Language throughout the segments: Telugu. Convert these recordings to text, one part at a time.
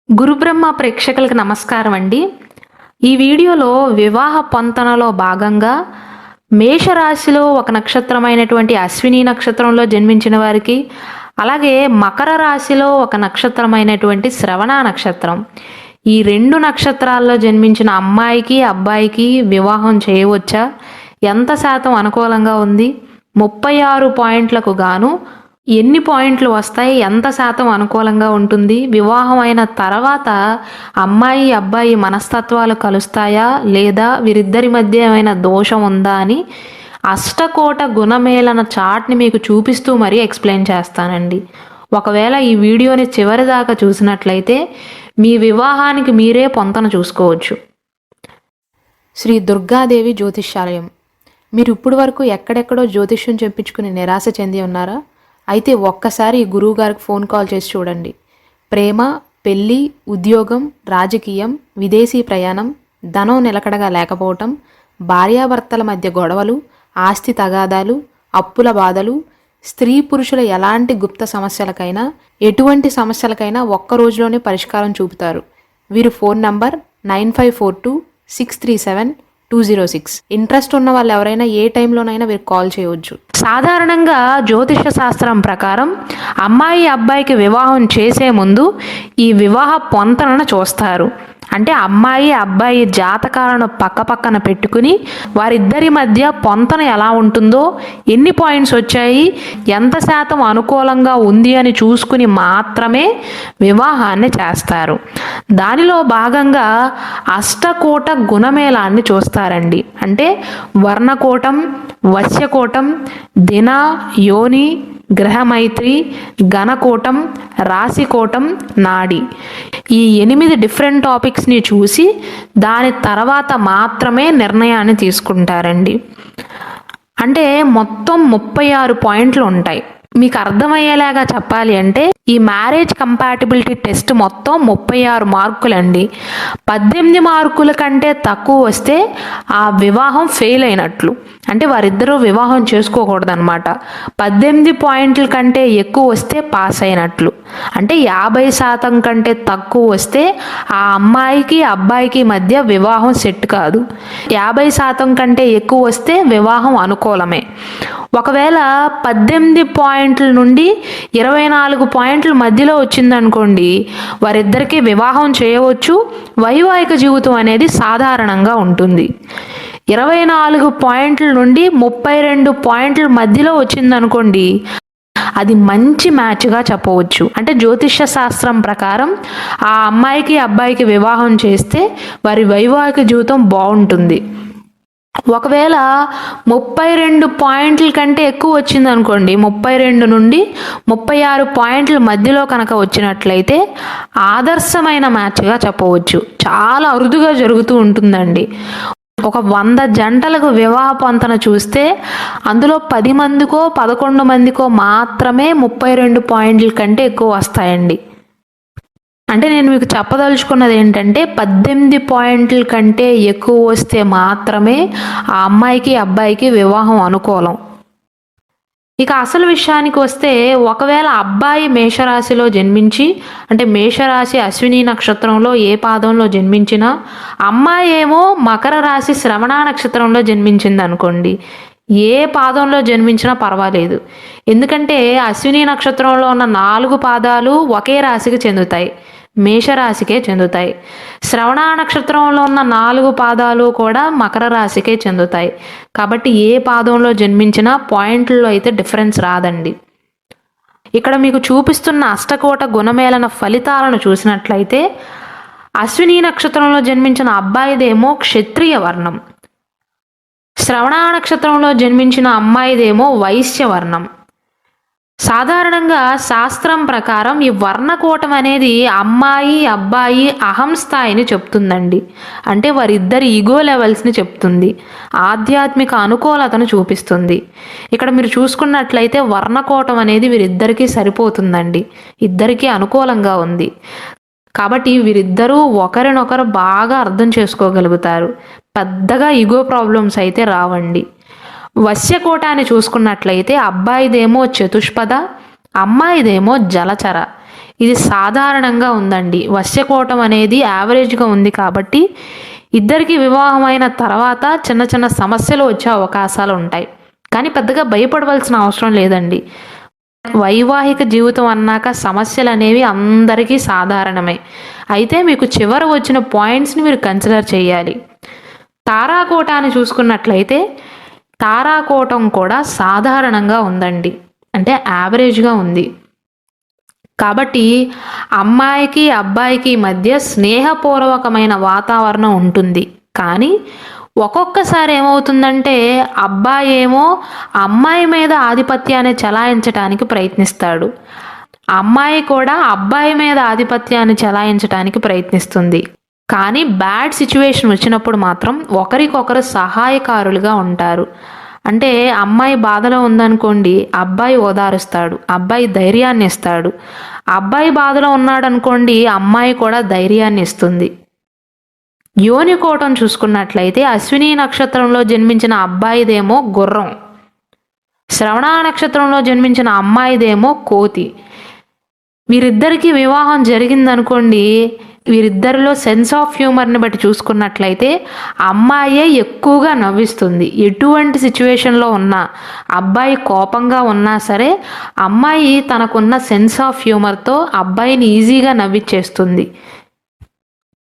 గురుబ్రహ్మ ప్రేక్షకులకు నమస్కారం అండి. ఈ వీడియోలో వివాహ పొంతనలో భాగంగా మేషరాశిలో ఒక నక్షత్రమైనటువంటి అశ్విని నక్షత్రంలో జన్మించిన వారికి, అలాగే మకర రాశిలో ఒక నక్షత్రమైనటువంటి శ్రవణ నక్షత్రం, ఈ రెండు నక్షత్రాల్లో జన్మించిన అమ్మాయికి అబ్బాయికి వివాహం చేయవచ్చా? ఎంత శాతం అనుకూలంగా ఉంది? 36 పాయింట్లకు గాను ఎన్ని పాయింట్లు వస్తాయి? ఎంత శాతం అనుకూలంగా ఉంటుంది? వివాహం అయిన తర్వాత అమ్మాయి అబ్బాయి మనస్తత్వాలు కలుస్తాయా లేదా వీరిద్దరి మధ్య ఏమైనా దోషం ఉందా అని అష్టకోట గుణమేళన చార్ట్ని మీకు చూపిస్తూ మరీ ఎక్స్ప్లెయిన్ చేస్తానండి. ఒకవేళ ఈ వీడియోని చివరి దాకా చూసినట్లయితే మీ వివాహానికి మీరే పొంతన చూసుకోవచ్చు. శ్రీ దుర్గాదేవి జ్యోతిష్యాలయం. మీరు ఇప్పుడు వరకు ఎక్కడెక్కడో జ్యోతిష్యం చెప్పించుకుని నిరాశ చెంది ఉన్నారా? అయితే ఒక్కసారి ఈ గురువుగారికి ఫోన్ కాల్ చేసి చూడండి. ప్రేమ, పెళ్ళి, ఉద్యోగం, రాజకీయం, విదేశీ ప్రయాణం, ధనం నిలకడగా లేకపోవటం, భార్యాభర్తల మధ్య గొడవలు, ఆస్తి తగాదాలు, అప్పుల బాధలు, స్త్రీ పురుషుల ఎలాంటి గుప్త సమస్యలకైనా, ఎటువంటి సమస్యలకైనా ఒక్క రోజులోనే పరిష్కారం చూపుతారు. వీరు ఫోన్ నంబర్ 9542637206. ఇంట్రెస్ట్ ఉన్న వాళ్ళు ఎవరైనా ఏ టైంలోనైనా వీరికి కాల్ చేయవచ్చు. సాధారణంగా జ్యోతిష శాస్త్రం ప్రకారం అమ్మాయి అబ్బాయికి వివాహం చేసే ముందు ఈ వివాహ పొంతనను చూస్తారు. అంటే అమ్మాయి అబ్బాయి జాతకాలను పక్కన పెట్టుకుని వారిద్దరి మధ్య పొంతన ఎలా ఉంటుందో, ఎన్ని పాయింట్స్ వచ్చాయి, ఎంత శాతం అనుకూలంగా ఉంది అని చూసుకుని మాత్రమే వివాహాన్ని చేస్తారు. దానిలో భాగంగా అష్టకోట గుణమేళాన్ని చూస్తారండి. అంటే వర్ణకోటం, వశ్యకోటం, దిన, యోని, గ్రహమైత్రి, గణకోటం, రాశికోటం, నాడి, ఈ 8 డిఫరెంట్ టాపిక్స్ని చూసి దాని తర్వాత మాత్రమే నిర్ణయాన్ని తీసుకుంటారండి. అంటే మొత్తం 36 పాయింట్లు ఉంటాయి. మీకు అర్థమయ్యేలాగా చెప్పాలి అంటే ఈ మ్యారేజ్ కంపాటిబిలిటీ టెస్ట్ మొత్తం 36 మార్కులండి. 18 మార్కుల కంటే తక్కువ వస్తే ఆ వివాహం ఫెయిల్ అయినట్లు, అంటే వారిద్దరూ వివాహం చేసుకోకూడదు అనమాట. 18 పాయింట్ల కంటే ఎక్కువ వస్తే పాస్ అయినట్లు, అంటే 50% కంటే తక్కువ వస్తే ఆ అమ్మాయికి అబ్బాయికి మధ్య వివాహం సెట్ కాదు. 50% కంటే ఎక్కువ వస్తే వివాహం అనుకూలమే. ఒకవేళ 18 పాయింట్ల నుండి 24 పాయింట్ల మధ్యలో వచ్చిందనుకోండి, వారిద్దరికీ వివాహం చేయవచ్చు. వైవాహిక జీవితం అనేది సాధారణంగా ఉంటుంది. 24 పాయింట్ల నుండి 32 పాయింట్ల మధ్యలో వచ్చిందనుకోండి, అది మంచి మ్యాచ్గా చెప్పవచ్చు. అంటే జ్యోతిష్య శాస్త్రం ప్రకారం ఆ అమ్మాయికి అబ్బాయికి వివాహం చేస్తే వారి వైవాహిక జీవితం బాగుంటుంది. ఒకవేళ 32 పాయింట్ల కంటే ఎక్కువ వచ్చింది అనుకోండి, 32 నుండి 36 పాయింట్ల మధ్యలో కనుక వచ్చినట్లయితే ఆదర్శమైన మ్యాచ్గా చెప్పవచ్చు. చాలా అరుదుగా జరుగుతూ ఉంటుందండి. ఒక 100 జంటలకు వివాహ పొంతన చూస్తే అందులో 10 మందికో 11 మందికో మాత్రమే 32 పాయింట్ల కంటే ఎక్కువ వస్తాయండి. అంటే నేను మీకు చెప్పదలుచుకున్నది ఏంటంటే 18 పాయింట్ల కంటే ఎక్కువ వస్తే మాత్రమే ఆ అమ్మాయికి అబ్బాయికి వివాహం అనుకూలం. ఇక అసలు విషయానికి వస్తే, ఒకవేళ అబ్బాయి మేషరాశిలో జన్మించి, అంటే మేషరాశి అశ్విని నక్షత్రంలో ఏ పాదంలో జన్మించినా, అమ్మాయి ఏమో మకర రాశి శ్రవణ నక్షత్రంలో జన్మించింది అనుకోండి, ఏ పాదంలో జన్మించినా పర్వాలేదు. ఎందుకంటే అశ్విని నక్షత్రంలో ఉన్న 4 పాదాలు ఒకే రాశికి చెందుతాయి, మేషరాశికే చెందుతాయి. శ్రవణ నక్షత్రంలో ఉన్న 4 పాదాలు కూడా మకర రాశికే చెందుతాయి. కాబట్టి ఏ పాదంలో జన్మించినా పాయింట్లలో అయితే డిఫరెన్స్ రాదండి. ఇక్కడ మీకు చూపిస్తున్న అష్టకోట గుణమేళన ఫలితాలను చూసినట్లయితే అశ్విని నక్షత్రంలో జన్మించిన అబ్బాయిదేమో క్షత్రియ వర్ణం, శ్రవణ నక్షత్రంలో జన్మించిన అమ్మాయిదేమో వైశ్య వర్ణం. సాధారణంగా శాస్త్రం ప్రకారం ఈ వర్ణకోటం అనేది అమ్మాయి అబ్బాయి అహం స్థాయిని చెప్తుందండి. అంటే వారిద్దరి ఈగో లెవెల్స్ని చెప్తుంది, ఆధ్యాత్మిక అనుకూలతను చూపిస్తుంది. ఇక్కడ మీరు చూసుకున్నట్లయితే వర్ణకోటం అనేది వీరిద్దరికీ సరిపోతుందండి, ఇద్దరికీ అనుకూలంగా ఉంది. కాబట్టి వీరిద్దరూ ఒకరినొకరు బాగా అర్థం చేసుకోగలుగుతారు. పెద్దగా ఈగో ప్రాబ్లమ్స్ అయితే రావండి. వశ్యకోటాన్ని చూసుకున్నట్లయితే అబ్బాయిదేమో చతుష్పద, అమ్మాయిదేమో జలచర. ఇది సాధారణంగా ఉందండి. వశ్యకోటం అనేది యావరేజ్గా ఉంది కాబట్టి ఇద్దరికి వివాహమైన తర్వాత చిన్న చిన్న సమస్యలు వచ్చే అవకాశాలు ఉంటాయి. కానీ పెద్దగా భయపడవలసిన అవసరం లేదండి. వైవాహిక జీవితం అన్నాక సమస్యలు అనేవి అందరికీ సాధారణమే. అయితే మీకు చివర వచ్చిన పాయింట్స్ని మీరు కన్సిడర్ చేయాలి. తారాకోటాన్ని చూసుకున్నట్లయితే తారాకోటం కూడా సాధారణంగా ఉందండి, అంటే యావరేజ్గా ఉంది. కాబట్టి అమ్మాయికి అబ్బాయికి మధ్య స్నేహపూర్వకమైన వాతావరణం ఉంటుంది. కానీ ఒక్కొక్కసారి ఏమవుతుందంటే అబ్బాయి ఏమో అమ్మాయి మీద ఆధిపత్యాన్ని చెలాయించడానికి ప్రయత్నిస్తాడు, అమ్మాయి కూడా అబ్బాయి మీద ఆధిపత్యాన్ని చెలాయించడానికి ప్రయత్నిస్తుంది. కానీ బ్యాడ్ సిచ్యువేషన్ వచ్చినప్పుడు మాత్రం ఒకరికొకరు సహాయకారులుగా ఉంటారు. అంటే అమ్మాయి బాధలో ఉందనుకోండి, అబ్బాయి ఓదారుస్తాడు, అబ్బాయి ధైర్యాన్ని ఇస్తాడు. అబ్బాయి బాధలో ఉన్నాడనుకోండి, అమ్మాయి కూడా ధైర్యాన్ని ఇస్తుంది. యోనికోటం చూసుకున్నట్లయితే అశ్విని నక్షత్రంలో జన్మించిన అబ్బాయిదేమో గుర్రం, శ్రవణ నక్షత్రంలో జన్మించిన అమ్మాయిదేమో కోతి. వీరిద్దరికీ వివాహం జరిగిందనుకోండి, వీరిద్దరిలో సెన్స్ ఆఫ్ హ్యూమర్ని బట్టి చూసుకున్నట్లయితే అమ్మాయే ఎక్కువగా నవ్విస్తుంది. ఎటువంటి సిచ్యువేషన్లో ఉన్నా, అబ్బాయి కోపంగా ఉన్నా సరే అమ్మాయి తనకున్న సెన్స్ ఆఫ్ హ్యూమర్తో అబ్బాయిని ఈజీగా నవ్విచ్చేస్తుంది.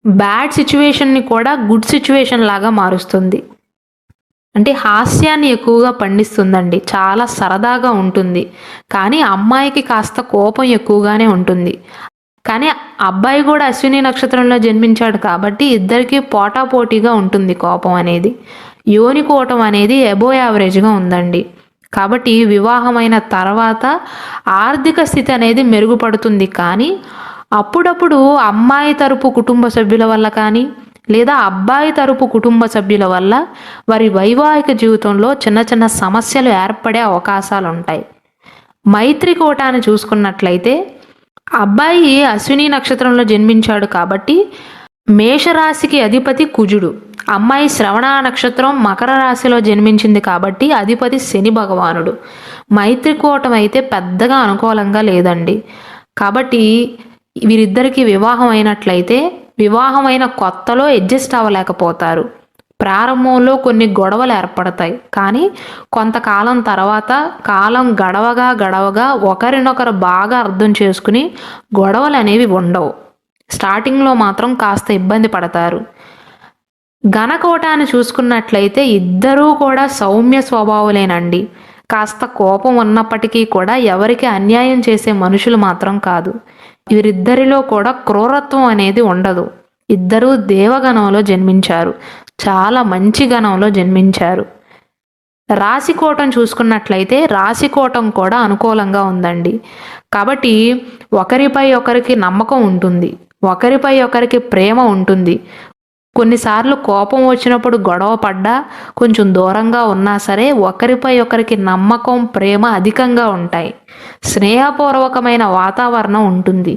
బ్యాడ్ సిచ్యువేషన్ని కూడా గుడ్ సిచ్యువేషన్ లాగా మారుస్తుంది. అంటే హాస్యాన్ని ఎక్కువగా పండిస్తుందండి, చాలా సరదాగా ఉంటుంది. కానీ అమ్మాయికి కాస్త కోపం ఎక్కువగానే ఉంటుంది. కానీ అబ్బాయి కూడా అశ్విని నక్షత్రంలో జన్మించాడు కాబట్టి ఇద్దరికీ పోటాపోటీగా ఉంటుంది కోపం అనేది. యోనికోటం అనేది ఎబో యావరేజ్గా ఉందండి. కాబట్టి వివాహమైన తర్వాత ఆర్థిక స్థితి అనేది మెరుగుపడుతుంది. కానీ అప్పుడప్పుడు అమ్మాయి తరపు కుటుంబ సభ్యుల వల్ల కానీ లేదా అబ్బాయి తరపు కుటుంబ సభ్యుల వల్ల వారి వైవాహిక జీవితంలో చిన్న చిన్న సమస్యలు ఏర్పడే అవకాశాలు ఉంటాయి. మైత్రికోటాన్ని చూసుకున్నట్లయితే అబ్బాయి అశ్విని నక్షత్రంలో జన్మించాడు కాబట్టి మేషరాశికి అధిపతి కుజుడు, అమ్మాయి శ్రవణ నక్షత్రం మకర రాశిలో జన్మించింది కాబట్టి అధిపతి శని భగవానుడు. మైత్రికోటం అయితే పెద్దగా అనుకూలంగా లేదండి. కాబట్టి వీరిద్దరికీ వివాహం అయినట్లయితే వివాహమైన కొత్తలో అడ్జస్ట్ అవ్వలేకపోతారు. ప్రారంభంలో కొన్ని గొడవలు ఏర్పడతాయి, కానీ కొంతకాలం తర్వాత కాలం గడవగా ఒకరినొకరు బాగా అర్థం చేసుకుని గొడవలు అనేవి ఉండవు. స్టార్టింగ్లో మాత్రం కాస్త ఇబ్బంది పడతారు. ఘనకోటాన్ని చూసుకున్నట్లయితే ఇద్దరూ కూడా సౌమ్య స్వభావులేనండి. కాస్త కోపం ఉన్నప్పటికీ కూడా ఎవరికి అన్యాయం చేసే మనుషులు మాత్రం కాదు. వీరిద్దరిలో కూడా క్రూరత్వం అనేది ఉండదు. ఇద్దరూ దేవగణంలో జన్మించారు, చాలా మంచి గణంలో జన్మించారు. రాశికోటం చూసుకున్నట్లయితే రాశికోటం కూడా అనుకూలంగా ఉందండి. కాబట్టి ఒకరిపై ఒకరికి నమ్మకం ఉంటుంది, ఒకరిపై ఒకరికి ప్రేమ ఉంటుంది. కొన్నిసార్లు కోపం వచ్చినప్పుడు గొడవ పడ్డా కొంచెం దూరంగా ఉన్నా సరే ఒకరిపై ఒకరికి నమ్మకం ప్రేమ అధికంగా ఉంటాయి. స్నేహపూర్వకమైన వాతావరణం ఉంటుంది.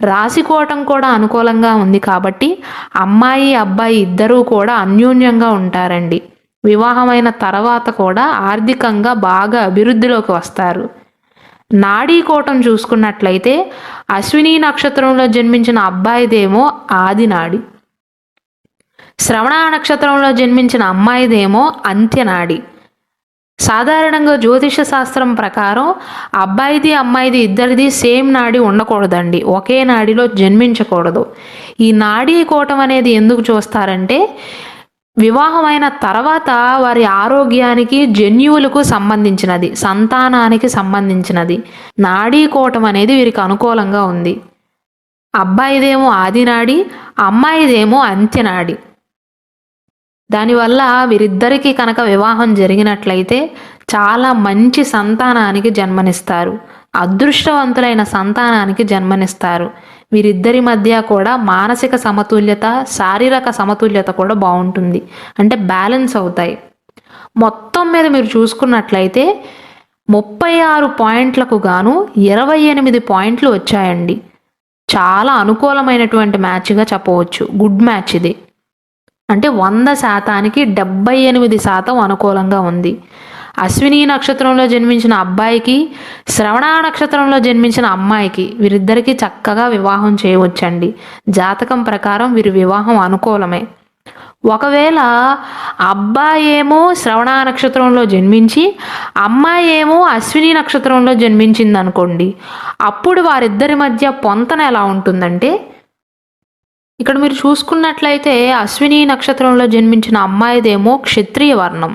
రాశికోటం కూడా అనుకూలంగా ఉంది కాబట్టి అమ్మాయి అబ్బాయి ఇద్దరూ కూడా అన్యోన్యంగా ఉంటారండి. వివాహమైన తర్వాత కూడా ఆర్థికంగా బాగా అభివృద్ధిలోకి వస్తారు. నాడీకోటం చూసుకున్నట్లయితే అశ్విని నక్షత్రంలో జన్మించిన అబ్బాయిదేమో ఆది నాడి, శ్రవణ నక్షత్రంలో జన్మించిన అమ్మాయిదేమో అంత్యనాడి. సాధారణంగా జ్యోతిష శాస్త్రం ప్రకారం అబ్బాయిది అమ్మాయిది ఇద్దరిది సేమ్ నాడి ఉండకూడదండి, ఒకే నాడిలో జన్మించకూడదు. ఈ నాడీ కోటం అనేది ఎందుకు చూస్తారంటే వివాహమైన తర్వాత వారి ఆరోగ్యానికి జన్యువులకు సంబంధించినది, సంతానానికి సంబంధించినది. నాడీ కోటం అనేది వీరికి అనుకూలంగా ఉంది. అబ్బాయిదేమో ఆదినాడి, అమ్మాయిదేమో అంత్యనాడి. దానివల్ల వీరిద్దరికీ కనుక వివాహం జరిగినట్లయితే చాలా మంచి సంతానానికి జన్మనిస్తారు, అదృష్టవంతులైన సంతానానికి జన్మనిస్తారు. వీరిద్దరి మధ్య కూడా మానసిక సమతుల్యత, శారీరక సమతుల్యత కూడా బాగుంటుంది, అంటే బ్యాలెన్స్ అవుతాయి. మొత్తం మీద మీరు చూసుకున్నట్లయితే 36 పాయింట్లకు గాను 28 పాయింట్లు వచ్చాయండి. చాలా అనుకూలమైనటువంటి మ్యాచ్గా చెప్పవచ్చు, గుడ్ మ్యాచ్ ఇది. అంటే 100%కి 78% అనుకూలంగా ఉంది. అశ్విని నక్షత్రంలో జన్మించిన అబ్బాయికి, శ్రవణ నక్షత్రంలో జన్మించిన అమ్మాయికి వీరిద్దరికీ చక్కగా వివాహం చేయవచ్చండి. జాతకం ప్రకారం వీరి వివాహం అనుకూలమే. ఒకవేళ అబ్బాయి ఏమో శ్రవణ నక్షత్రంలో జన్మించి అమ్మాయి ఏమో అశ్విని నక్షత్రంలో జన్మించింది అనుకోండి, అప్పుడు వారిద్దరి మధ్య పొంతన ఎలా ఉంటుందంటే, ఇక్కడ మీరు చూసుకున్నట్లయితే అశ్విని నక్షత్రంలో జన్మించిన అమ్మాయిదేమో క్షత్రియ వర్ణం,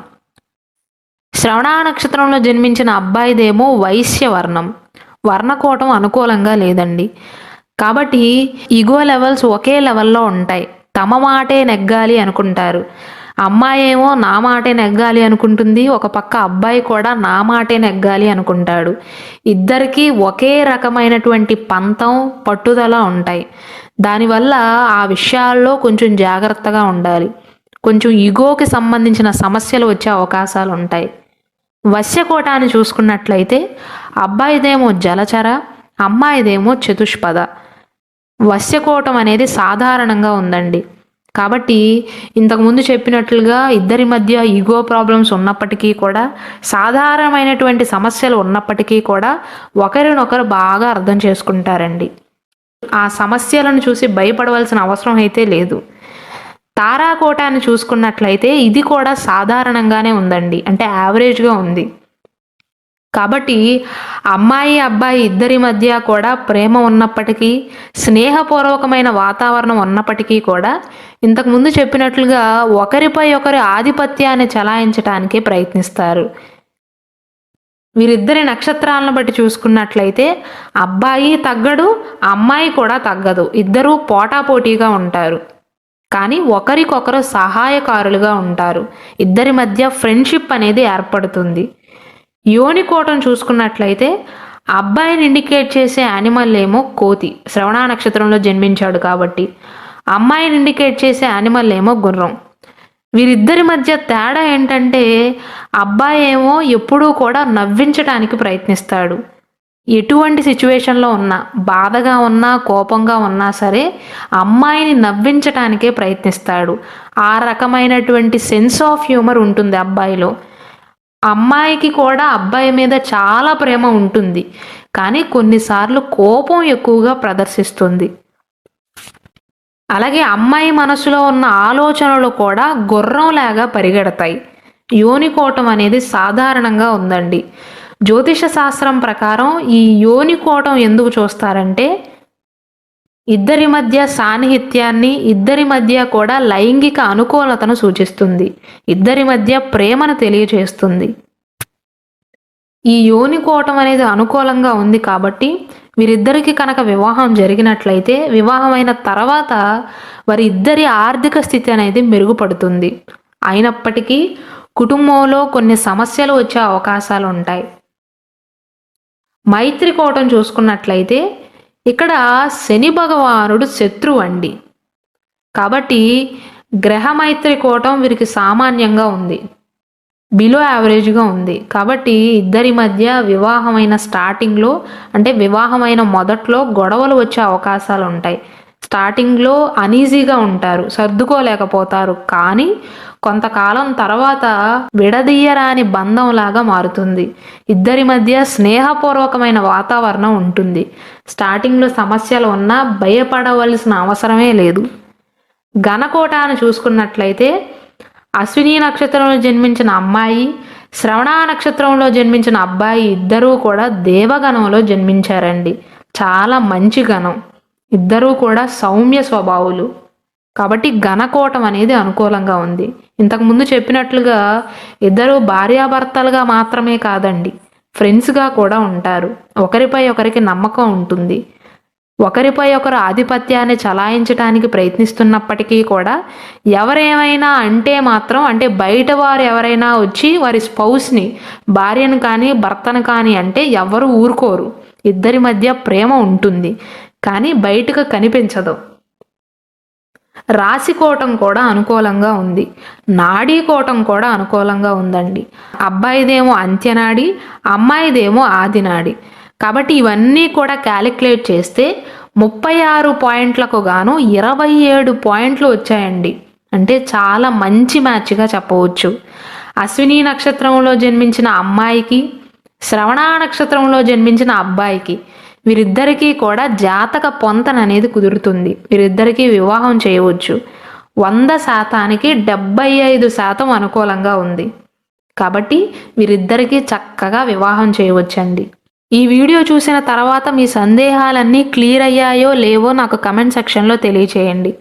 శ్రవణ నక్షత్రంలో జన్మించిన అబ్బాయిదేమో వైశ్య వర్ణం. వర్ణకోటం అనుకూలంగా లేదండి. కాబట్టి ఈగో లెవెల్స్ ఒకే లెవెల్లో ఉంటాయి. తమ మాటే నెగ్గాలి అనుకుంటారు. అమ్మాయి ఏమో నా మాటే నెగ్గాలి అనుకుంటుంది, ఒక పక్క అబ్బాయి కూడా నా మాటే నెగ్గాలి అనుకుంటాడు. ఇద్దరికీ ఒకే రకమైనటువంటి పంతం, పట్టుదల ఉంటాయి. దానివల్ల ఆ విషయాల్లో కొంచెం జాగ్రత్తగా ఉండాలి. కొంచెం ఈగోకి సంబంధించిన సమస్యలు వచ్చే అవకాశాలు ఉంటాయి. వశ్యకోటాన్ని చూసుకున్నట్లయితే అబ్బాయిదేమో జలచర, అమ్మాయిదేమో చతుష్పద. వశ్యకోటం అనేది సాధారణంగా ఉందండి. కాబట్టి ఇంతకుముందు చెప్పినట్లుగా ఇద్దరి మధ్య ఈగో ప్రాబ్లమ్స్ ఉన్నప్పటికీ కూడా, సాధారణమైనటువంటి సమస్యలు ఉన్నప్పటికీ కూడా ఒకరినొకరు బాగా అర్థం చేసుకుంటారండి. ఆ సమస్యలను చూసి భయపడవలసిన అవసరం అయితే లేదు. తారాకోటాన్ని చూసుకున్నట్లయితే ఇది కూడా సాధారణంగానే ఉందండి, అంటే యావరేజ్గా ఉంది. కాబట్టి అమ్మాయి అబ్బాయి ఇద్దరి మధ్య కూడా ప్రేమ ఉన్నప్పటికీ, స్నేహపూర్వకమైన వాతావరణం ఉన్నప్పటికీ కూడా ఇంతకుముందు చెప్పినట్లుగా ఒకరిపై ఒకరి ఆధిపత్యాన్ని చలాయించడానికి ప్రయత్నిస్తారు. వీరిద్దరి నక్షత్రాలను బట్టి చూసుకున్నట్లయితే అబ్బాయి తగ్గడు, అమ్మాయి కూడా తగ్గదు. ఇద్దరూ పోటాపోటీగా ఉంటారు. కానీ ఒకరికొకరు సహాయకారులుగా ఉంటారు. ఇద్దరి మధ్య ఫ్రెండ్షిప్ అనేది ఏర్పడుతుంది. యోనికోటం చూసుకున్నట్లయితే అబ్బాయిని ఇండికేట్ చేసే యానిమల్ ఏమో కోతి, శ్రవణ నక్షత్రంలో జన్మించాడు కాబట్టి. అమ్మాయిని ఇండికేట్ చేసే యానిమల్ ఏమో గుర్రం. వీరిద్దరి మధ్య తేడా ఏంటంటే అబ్బాయి ఏమో ఎప్పుడూ కూడా నవ్వించడానికి ప్రయత్నిస్తాడు. ఎటువంటి సిచ్యువేషన్లో ఉన్నా, బాధగా ఉన్నా, కోపంగా ఉన్నా సరే అమ్మాయిని నవ్వించటానికే ప్రయత్నిస్తాడు. ఆ రకమైనటువంటి సెన్స్ ఆఫ్ హ్యూమర్ ఉంటుంది అబ్బాయిలో. అమ్మాయికి కూడా అబ్బాయి మీద చాలా ప్రేమ ఉంటుంది, కానీ కొన్నిసార్లు కోపం ఎక్కువగా ప్రదర్శిస్తుంది. అలాగే అమ్మాయి మనసులో ఉన్న ఆలోచనలు కూడా గుర్రంలాగా పరిగెడతాయి. యోనికోటం అనేది సాధారణంగా ఉందండి. జ్యోతిష శాస్త్రం ప్రకారం ఈ యోనికోటం ఎందుకు చూస్తారంటే ఇద్దరి మధ్య సాన్నిహిత్యాన్ని, ఇద్దరి మధ్య కూడా లైంగిక అనుకూలతను సూచిస్తుంది. ఇద్దరి మధ్య ప్రేమను తెలియజేస్తుంది. ఈ యోనికోటం అనేది అనుకూలంగా ఉంది కాబట్టి వీరిద్దరికి కనుక వివాహం జరిగినట్లయితే వివాహమైన తర్వాత వారి ఇద్దరి ఆర్థిక స్థితి అనేది మెరుగుపడుతుంది. అయినప్పటికీ కుటుంబంలో కొన్ని సమస్యలు వచ్చే అవకాశాలు ఉంటాయి. మైత్రికోటం చూసుకున్నట్లయితే ఇక్కడ శని భగవానుడు శత్రువు అండి. కాబట్టి గ్రహ మైత్రికోటం వీరికి సామాన్యంగా ఉంది, బిలో యావరేజ్గా ఉంది. కాబట్టి ఇద్దరి మధ్య వివాహమైన స్టార్టింగ్లో, అంటే వివాహమైన మొదట్లో గొడవలు వచ్చే అవకాశాలు ఉంటాయి. స్టార్టింగ్లో అనీజీగా ఉంటారు, సర్దుకోలేకపోతారు. కానీ కొంతకాలం తర్వాత విడదీయరాని బంధంలాగా మారుతుంది. ఇద్దరి మధ్య స్నేహపూర్వకమైన వాతావరణం ఉంటుంది. స్టార్టింగ్లో సమస్యలు ఉన్నా భయపడవలసిన అవసరమే లేదు. ఘనకోటాన్ని చూసుకున్నట్లయితే అశ్విని నక్షత్రంలో జన్మించిన అమ్మాయి, శ్రవణ నక్షత్రంలో జన్మించిన అబ్బాయి ఇద్దరూ కూడా దేవగణంలో జన్మించారండి. చాలా మంచి గణం. ఇద్దరూ కూడా సౌమ్య స్వభావులు. కాబట్టి ఘనకోటం అనేది అనుకూలంగా ఉంది. ఇంతకుముందు చెప్పినట్లుగా ఇద్దరు భార్యాభర్తలుగా మాత్రమే కాదండి, ఫ్రెండ్స్గా కూడా ఉంటారు. ఒకరిపై ఒకరికి నమ్మకం ఉంటుంది. ఒకరిపై ఒకరు ఆధిపత్యాన్ని చలాయించడానికి ప్రయత్నిస్తున్నప్పటికీ కూడా ఎవరేమైనా అంటే మాత్రం, అంటే బయట వారు ఎవరైనా వచ్చి వారి స్పౌస్ని, భార్యను కానీ భర్తను కానీ అంటే ఎవరు ఊరుకోరు. ఇద్దరి మధ్య ప్రేమ ఉంటుంది, కానీ బయటకు కనిపించదు. రాశికోటం కూడా అనుకూలంగా ఉంది. నాడీకోటం కూడా అనుకూలంగా ఉందండి. అబ్బాయిదేమో అంత్యనాడి, అమ్మాయిదేమో ఆదినాడి. కాబట్టి ఇవన్నీ కూడా క్యాలిక్యులేట్ చేస్తే 36 పాయింట్లకు గాను 27 పాయింట్లు వచ్చాయండి. అంటే చాలా మంచి మ్యాచ్గా చెప్పవచ్చు. అశ్విని నక్షత్రంలో జన్మించిన అమ్మాయికి, శ్రవణ నక్షత్రంలో జన్మించిన అబ్బాయికి వీరిద్దరికీ కూడా జాతక పొంతన అనేది కుదురుతుంది. వీరిద్దరికీ వివాహం చేయవచ్చు. 100%కి 75% అనుకూలంగా ఉంది. కాబట్టి వీరిద్దరికీ చక్కగా వివాహం చేయవచ్చండి. ఈ వీడియో చూసిన తర్వాత మీ సందేహాలన్నీ క్లియర్ అయ్యాయో లేవో నాకు కమెంట్ సెక్షన్లో తెలియచేయండి.